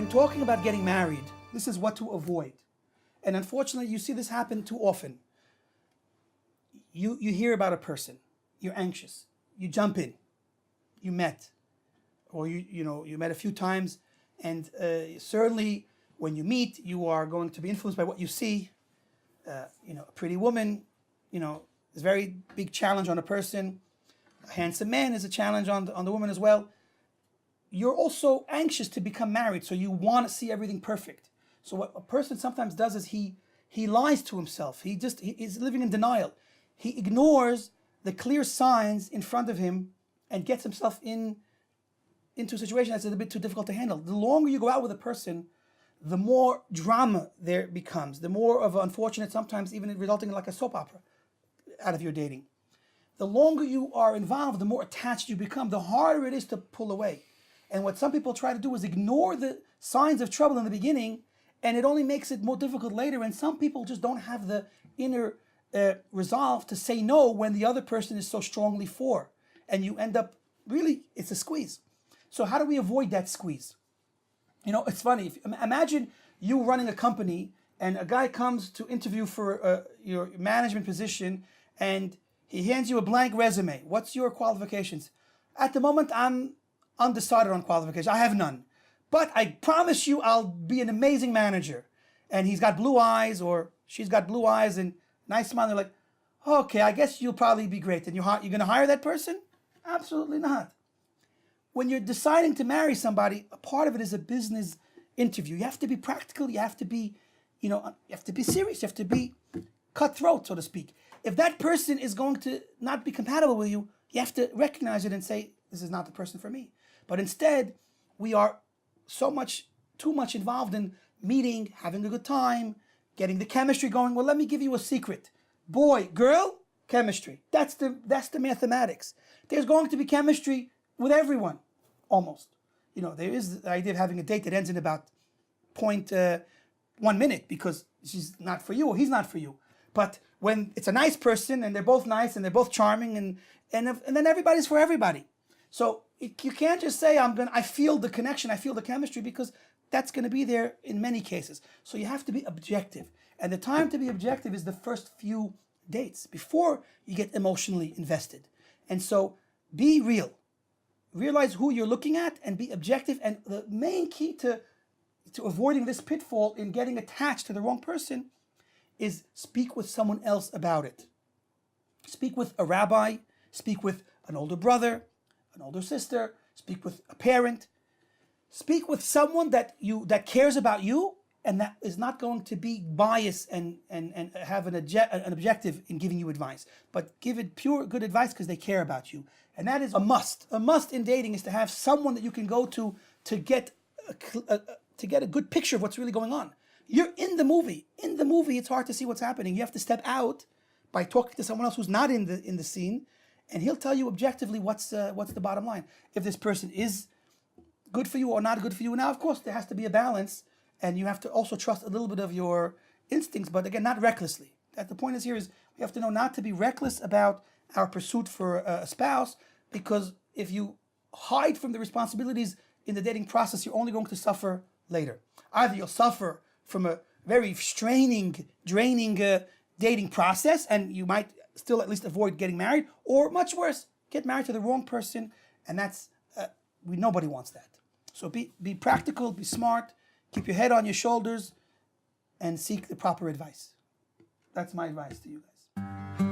When talking about getting married, this is what to avoid. And unfortunately, you see this happen too often. You hear about a person, you're anxious, you jump in, you met, or you met a few times, and certainly when you meet, you are going to be influenced by what you see. A pretty woman, is a very big challenge on a person. A handsome man is a challenge on the woman as well. You're also anxious to become married, so you want to see everything perfect. So what a person sometimes does is he lies to himself. He is living in denial. He ignores the clear signs in front of him and gets himself into a situation that's a little bit too difficult to handle. The longer you go out with a person, the more drama there becomes, the more of an unfortunate, sometimes even resulting in like a soap opera out of your dating. The longer you are involved, the more attached you become, the harder it is to pull away. And what some people try to do is ignore the signs of trouble in the beginning, and it only makes it more difficult later. And some people just don't have the inner resolve to say no when the other person is so strongly for. And you end up, really, it's a squeeze. So how do we avoid that squeeze? It's funny. Imagine you running a company and a guy comes to interview for your management position and he hands you a blank resume. What's your qualifications? At the moment, I'm undecided on qualifications. I have none. But I promise you I'll be an amazing manager. And he's got blue eyes or she's got blue eyes and nice smile. They're like, okay, I guess you'll probably be great. And you're going to hire that person? Absolutely not. When you're deciding to marry somebody, a part of it is a business interview. You have to be practical. You have to be, you have to be serious. You have to be cutthroat, so to speak. If that person is going to not be compatible with you, you have to recognize it and say, this is not the person for me. But instead, we are too much involved in meeting, having a good time, getting the chemistry going. Well, let me give you a secret. Boy, girl, chemistry. That's the mathematics. There's going to be chemistry with everyone, almost. There is the idea of having a date that ends in about 0.1 minute because she's not for you or he's not for you. But when it's a nice person and they're both nice and they're both charming and then everybody's for everybody. So you can't just say, I feel the connection, I feel the chemistry, because that's going to be there in many cases. So you have to be objective. And the time to be objective is the first few dates before you get emotionally invested. And so be real. Realize who you're looking at and be objective. And the main key to avoiding this pitfall in getting attached to the wrong person is speak with someone else about it. Speak with a rabbi, speak with an older brother, an older sister, speak with a parent, speak with someone that cares about you and that is not going to be biased and have an objective in giving you advice, but give it pure good advice because they care about you. And that is a must. A must in dating is to have someone that you can go to get a good picture of what's really going on. You're in the movie. In the movie, it's hard to see what's happening. You have to step out by talking to someone else who's not in the scene, and he'll tell you objectively what's the bottom line. If this person is good for you or not good for you. Now, of course, there has to be a balance, and you have to also trust a little bit of your instincts, but again, not recklessly. The point is we have to know not to be reckless about our pursuit for a spouse, because if you hide from the responsibilities in the dating process, you're only going to suffer later. Either you'll suffer from a very straining, draining dating process, and you might still at least avoid getting married, or much worse, get married to the wrong person, and that's nobody wants that. So be practical, be smart, keep your head on your shoulders, and seek the proper advice. That's my advice to you guys.